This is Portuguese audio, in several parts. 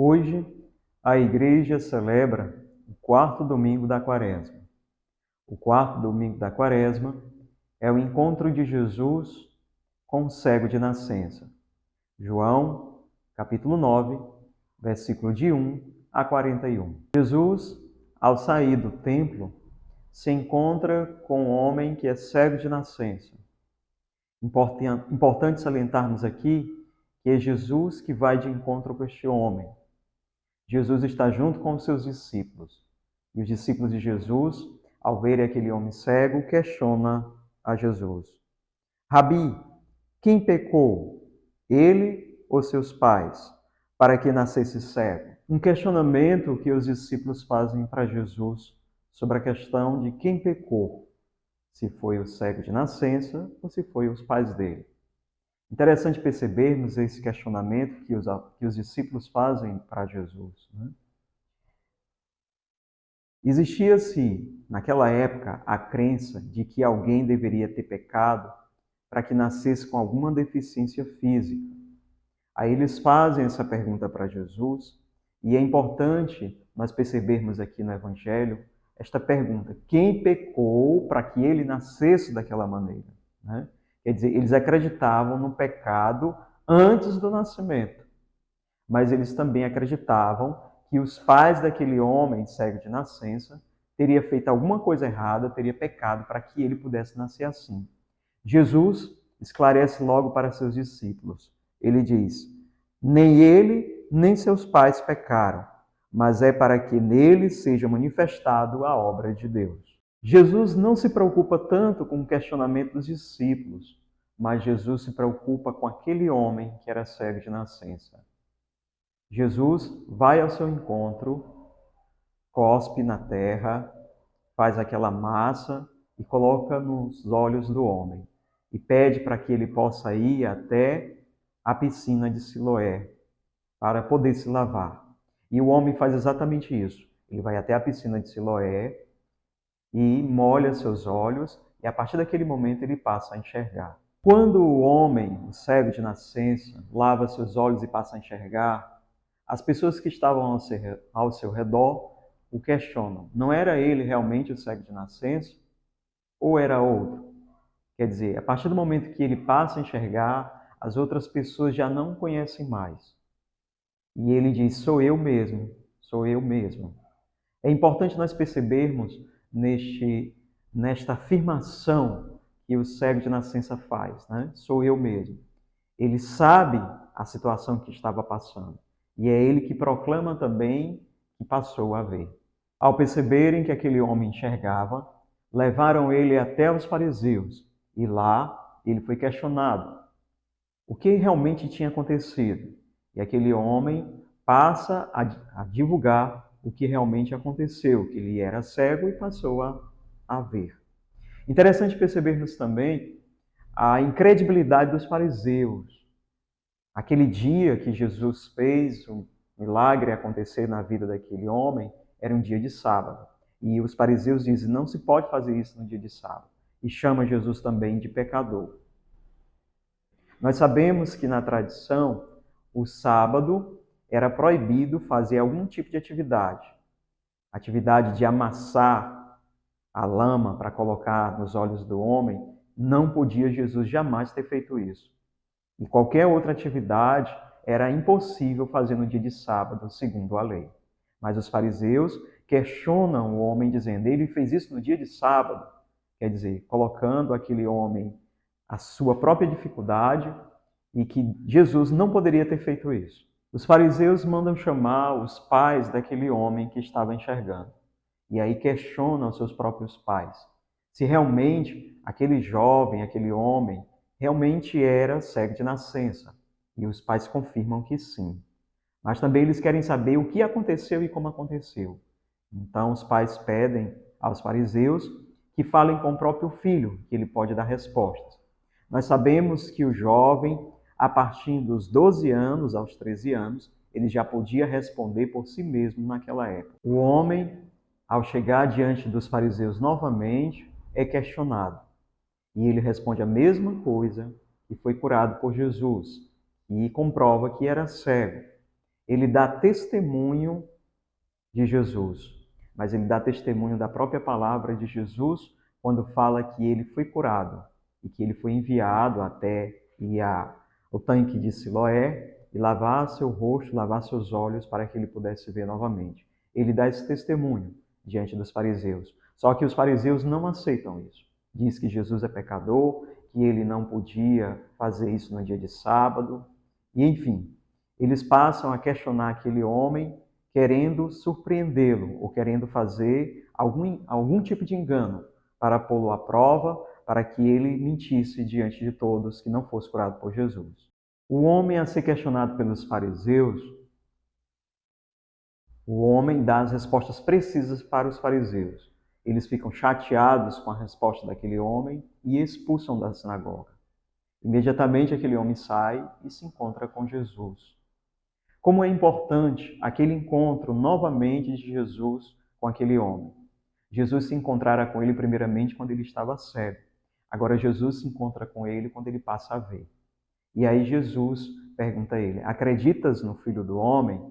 Hoje, a Igreja celebra o quarto domingo da Quaresma. O quarto domingo da Quaresma é o encontro de Jesus com o cego de nascença. João, capítulo 9, versículo de 1 a 41. Jesus, ao sair do templo, se encontra com um homem que é cego de nascença. Importante salientarmos aqui que é Jesus que vai de encontro com este homem. Jesus está junto com os seus discípulos. E os discípulos de Jesus, ao verem aquele homem cego, questionam a Jesus: Rabi, quem pecou, ele ou seus pais, para que nascesse cego? Um questionamento que os discípulos fazem para Jesus sobre a questão de quem pecou, se foi o cego de nascença ou se foi os pais dele. Interessante percebermos esse questionamento que os discípulos fazem para Jesus. Existia-se, naquela época, a crença de que alguém deveria ter pecado para que nascesse com alguma deficiência física. Aí eles fazem essa pergunta para Jesus, e é importante nós percebermos aqui no Evangelho esta pergunta: quem pecou para que ele nascesse daquela maneira? Quer dizer, eles acreditavam no pecado antes do nascimento, mas eles também acreditavam que os pais daquele homem cego de nascença teria feito alguma coisa errada, teria pecado para que ele pudesse nascer assim. Jesus esclarece logo para seus discípulos. Ele diz: nem ele, nem seus pais pecaram, mas é para que nele seja manifestado a obra de Deus. Jesus não se preocupa tanto com o questionamento dos discípulos, mas Jesus se preocupa com aquele homem que era cego de nascença. Jesus vai ao seu encontro, cospe na terra, faz aquela massa e coloca nos olhos do homem e pede para que ele possa ir até a piscina de Siloé para poder se lavar. E o homem faz exatamente isso. Ele vai até a piscina de Siloé e molha seus olhos e a partir daquele momento ele passa a enxergar. Quando o homem, o cego de nascença, lava seus olhos e passa a enxergar, as pessoas que estavam ao seu redor o questionam. Não era ele realmente o cego de nascença? Ou era outro? Quer dizer, a partir do momento que ele passa a enxergar, as outras pessoas já não conhecem mais. E ele diz: sou eu mesmo, sou eu mesmo. É importante nós percebermos nesta afirmação que o cego de nascença faz, Sou eu mesmo. Ele sabe a situação que estava passando. E é ele que proclama também que passou a ver. Ao perceberem que aquele homem enxergava, levaram ele até os fariseus. E lá ele foi questionado o que realmente tinha acontecido. E aquele homem passa a divulgar o que realmente aconteceu, que ele era cego e passou a ver. Interessante percebermos também a incredibilidade dos fariseus. Aquele dia que Jesus fez um milagre acontecer na vida daquele homem era um dia de sábado. E os fariseus dizem: não se pode fazer isso no dia de sábado. E chama Jesus também de pecador. Nós sabemos que na tradição, o sábado era proibido fazer algum tipo de atividade. Atividade de amassar a lama para colocar nos olhos do homem, não podia Jesus jamais ter feito isso. E qualquer outra atividade era impossível fazer no dia de sábado, segundo a lei. Mas os fariseus questionam o homem dizendo: ele fez isso no dia de sábado. Quer dizer, colocando aquele homem a sua própria dificuldade e que Jesus não poderia ter feito isso. Os fariseus mandam chamar os pais daquele homem que estava enxergando. E aí questionam seus próprios pais se realmente aquele jovem, aquele homem, realmente era cego de nascença. E os pais confirmam que sim. Mas também eles querem saber o que aconteceu e como aconteceu. Então os pais pedem aos fariseus que falem com o próprio filho, que ele pode dar respostas. Nós sabemos que o jovem, a partir dos 12 anos aos 13 anos, ele já podia responder por si mesmo naquela época. O homem, ao chegar diante dos fariseus novamente, é questionado. E ele responde a mesma coisa e foi curado por Jesus. E comprova que era cego. ele dá testemunho de Jesus, mas ele dá testemunho da própria palavra de Jesus quando fala que ele foi curado e que ele foi enviado até ir ao tanque de Siloé e lavar seu rosto, lavar seus olhos para que ele pudesse ver novamente. Ele dá esse testemunho diante dos fariseus. Só que os fariseus não aceitam isso. Diz que Jesus é pecador, que ele não podia fazer isso no dia de sábado. E, enfim, eles passam a questionar aquele homem querendo surpreendê-lo ou querendo fazer algum tipo de engano para pô-lo à prova, para que ele mentisse diante de todos que não fosse curado por Jesus. O homem a ser questionado pelos fariseus, o homem dá as respostas precisas para os fariseus. Eles ficam chateados com a resposta daquele homem e expulsam da sinagoga. Imediatamente aquele homem sai e se encontra com Jesus. Como é importante aquele encontro novamente de Jesus com aquele homem. Jesus se encontrara com ele primeiramente quando ele estava cego. Agora Jesus se encontra com ele quando ele passa a ver. E aí Jesus pergunta a ele: acreditas no Filho do Homem?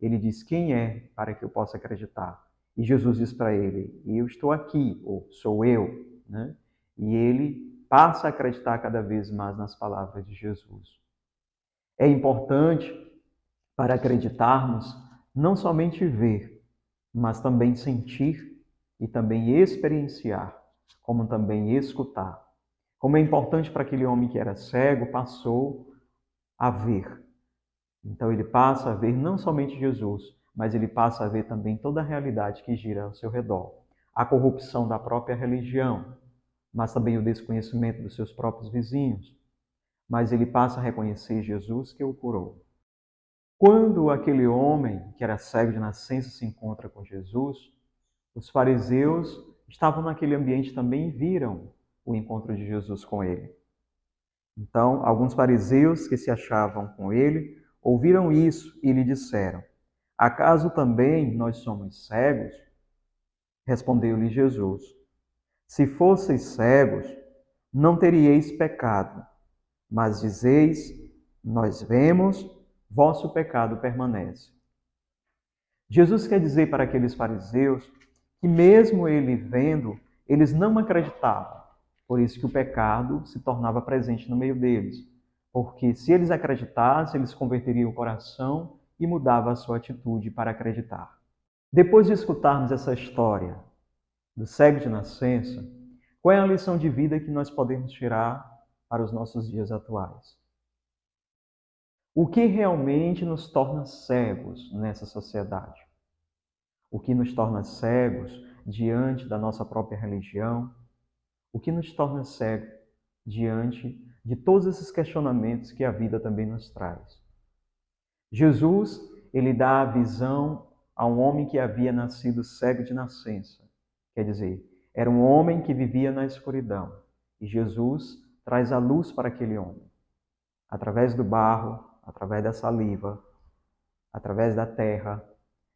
Ele diz: quem é para que eu possa acreditar? E Jesus diz para ele: eu estou aqui, ou sou eu. Né? E ele passa a acreditar cada vez mais nas palavras de Jesus. É importante para acreditarmos não somente ver, mas também sentir e também experienciar, como também escutar. Como é importante para aquele homem que era cego, passou a ver. Então ele passa a ver não somente Jesus, mas ele passa a ver também toda a realidade que gira ao seu redor. A corrupção da própria religião, mas também o desconhecimento dos seus próprios vizinhos. Mas ele passa a reconhecer Jesus que o curou. Quando aquele homem, que era cego de nascença, se encontra com Jesus, os fariseus estavam naquele ambiente também e viram o encontro de Jesus com ele. Então, alguns fariseus que se achavam com ele ouviram isso e lhe disseram: acaso também nós somos cegos? Respondeu-lhe Jesus: se fosseis cegos, não teríeis pecado, mas dizeis: nós vemos, vosso pecado permanece. Jesus quer dizer para aqueles fariseus que mesmo ele vendo, eles não acreditavam. Por isso que o pecado se tornava presente no meio deles. Porque se eles acreditassem, eles converteriam o coração e mudavam a sua atitude para acreditar. Depois de escutarmos essa história do cego de nascença, qual é a lição de vida que nós podemos tirar para os nossos dias atuais? O que realmente nos torna cegos nessa sociedade? O que nos torna cegos diante da nossa própria religião? O que nos torna cegos diante de todos esses questionamentos que a vida também nos traz? Jesus, ele dá a visão a um homem que havia nascido cego de nascença. Quer dizer, era um homem que vivia na escuridão. E Jesus traz a luz para aquele homem. Através do barro, através da saliva, através da terra.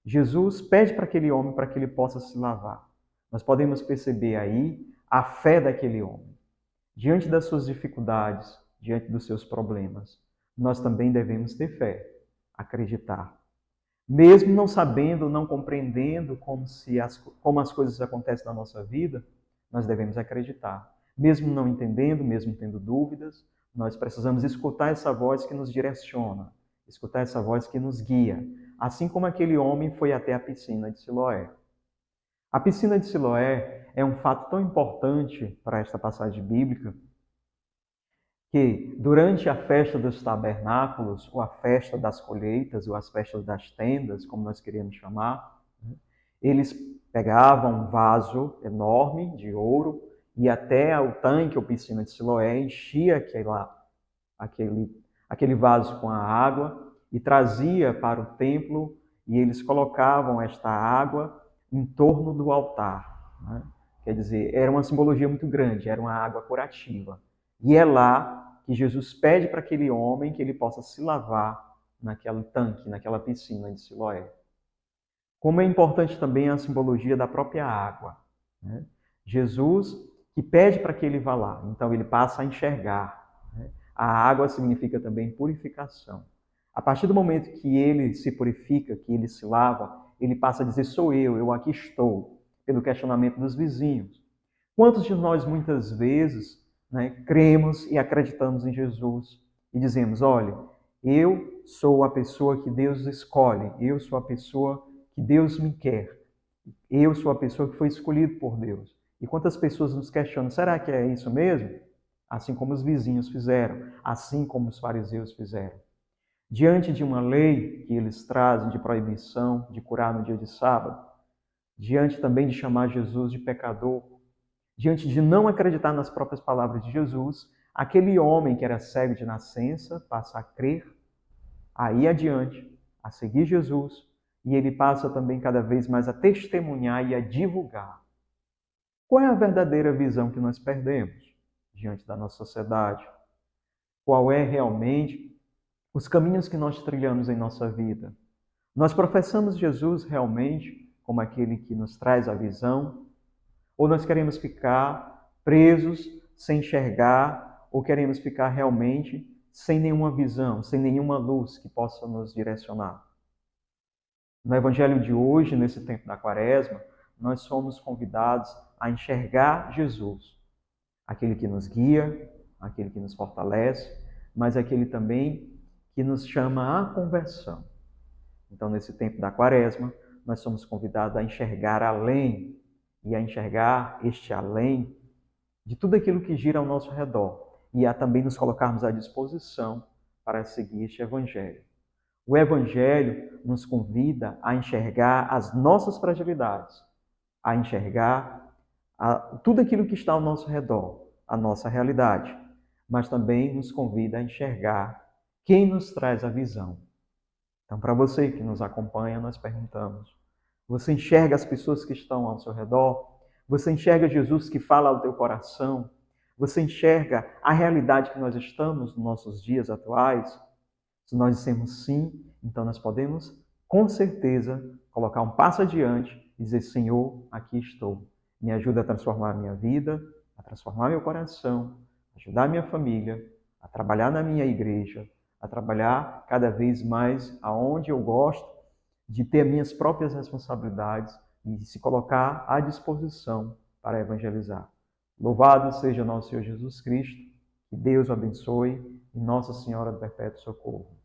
Jesus pede para aquele homem para que ele possa se lavar. Nós podemos perceber aí a fé daquele homem. Diante das suas dificuldades, diante dos seus problemas, nós também devemos ter fé, acreditar. Mesmo não sabendo, não compreendendo como as coisas acontecem na nossa vida, nós devemos acreditar. Mesmo não entendendo, mesmo tendo dúvidas, nós precisamos escutar essa voz que nos direciona, escutar essa voz que nos guia, assim como aquele homem foi até a piscina de Siloé. A piscina de Siloé é um fato tão importante para esta passagem bíblica que durante a festa dos tabernáculos, ou a festa das colheitas, ou as festas das tendas, como nós queríamos chamar, eles pegavam um vaso enorme de ouro e até o tanque ou piscina de Siloé enchia aquele vaso com a água e trazia para o templo e eles colocavam esta água em torno do altar. Né? Quer dizer, era uma simbologia muito grande, era uma água curativa. E é lá que Jesus pede para aquele homem que ele possa se lavar naquele tanque, naquela piscina de Siloé. Como é importante também a simbologia da própria água. Né? Jesus que pede para que ele vá lá, então ele passa a enxergar. Né? A água significa também purificação. A partir do momento que ele se purifica, que ele se lava, ele passa a dizer: sou eu aqui estou, pelo questionamento dos vizinhos. Quantos de nós, muitas vezes, né, cremos e acreditamos em Jesus e dizemos: olha, eu sou a pessoa que Deus escolhe, eu sou a pessoa que Deus me quer, eu sou a pessoa que foi escolhida por Deus. E quantas pessoas nos questionam: será que é isso mesmo? Assim como os vizinhos fizeram, assim como os fariseus fizeram. Diante de uma lei que eles trazem de proibição de curar no dia de sábado, diante também de chamar Jesus de pecador, diante de não acreditar nas próprias palavras de Jesus, aquele homem que era cego de nascença passa a crer, a ir adiante, a seguir Jesus, e ele passa também cada vez mais a testemunhar e a divulgar. Qual é a verdadeira visão que nós perdemos diante da nossa sociedade? Qual é realmente os caminhos que nós trilhamos em nossa vida? Nós professamos Jesus realmente como aquele que nos traz a visão? Ou nós queremos ficar presos, sem enxergar, ou queremos ficar realmente sem nenhuma visão, sem nenhuma luz que possa nos direcionar? No Evangelho de hoje, nesse tempo da Quaresma, nós somos convidados a enxergar Jesus, aquele que nos guia, aquele que nos fortalece, mas aquele também que nos chama à conversão. Então, nesse tempo da Quaresma, nós somos convidados a enxergar além e a enxergar este além de tudo aquilo que gira ao nosso redor e a também nos colocarmos à disposição para seguir este Evangelho. O Evangelho nos convida a enxergar as nossas fragilidades, a enxergar tudo aquilo que está ao nosso redor, a nossa realidade, mas também nos convida a enxergar quem nos traz a visão. Então, para você que nos acompanha, nós perguntamos: você enxerga as pessoas que estão ao seu redor? Você enxerga Jesus que fala ao teu coração? Você enxerga a realidade que nós estamos nos nossos dias atuais? Se nós dissermos sim, então nós podemos, com certeza, colocar um passo adiante e dizer: Senhor, aqui estou. Me ajuda a transformar a minha vida, a transformar meu coração, ajudar a minha família, a trabalhar na minha igreja, a trabalhar cada vez mais aonde eu gosto de ter minhas próprias responsabilidades e se colocar à disposição para evangelizar. Louvado seja nosso Senhor Jesus Cristo, que Deus o abençoe e Nossa Senhora do Perpétuo Socorro.